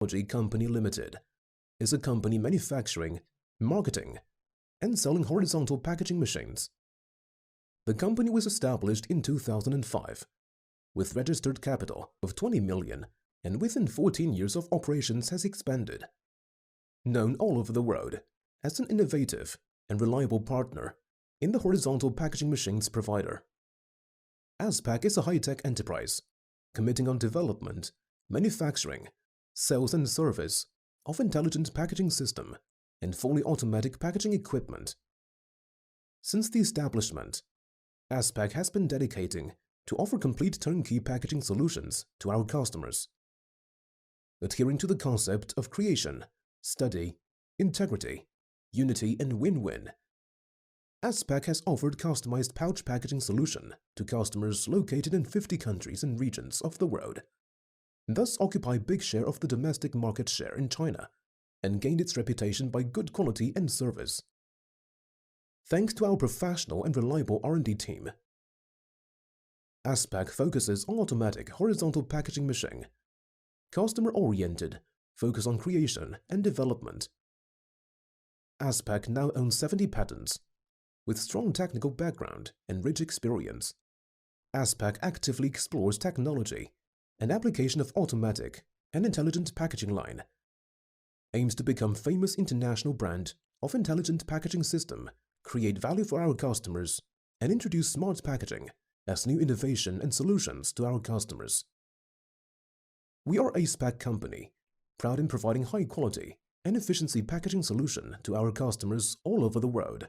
Technology Company Limited is a company manufacturing, marketing, and selling horizontal packaging machines. The company was established in 2005 with registered capital of 20 million and within 14 years of operations has expanded. Known all over the world as an innovative and reliable partner in the horizontal packaging machines provider. Acepack is a high-tech enterprise committing on development, manufacturing, sales and service of intelligent packaging system and fully automatic packaging equipment. Since the establishment, Acepack has been dedicating to offer complete turnkey packaging solutions to our customers. Adhering to the concept of creation, study, integrity, unity and win-win, Acepack has offered customized pouch packaging solution to customers located in 50 countries and regions of the world, thus occupy big share of the domestic market share in China and gained its reputation by good quality and service. Thanks to our professional and reliable R&D team, Acepack focuses on automatic horizontal packaging machine, customer-oriented, focus on creation and development. Acepack now owns 70 patents. With strong technical background and rich experience, Acepack actively explores technology and application of automatic and intelligent packaging line, aims to become famous international brand of intelligent packaging system, create value for our customers, and introduce smart packaging as new innovation and solutions to our customers. We are Acepack company, proud in providing high quality and efficiency packaging solution to our customers all over the world.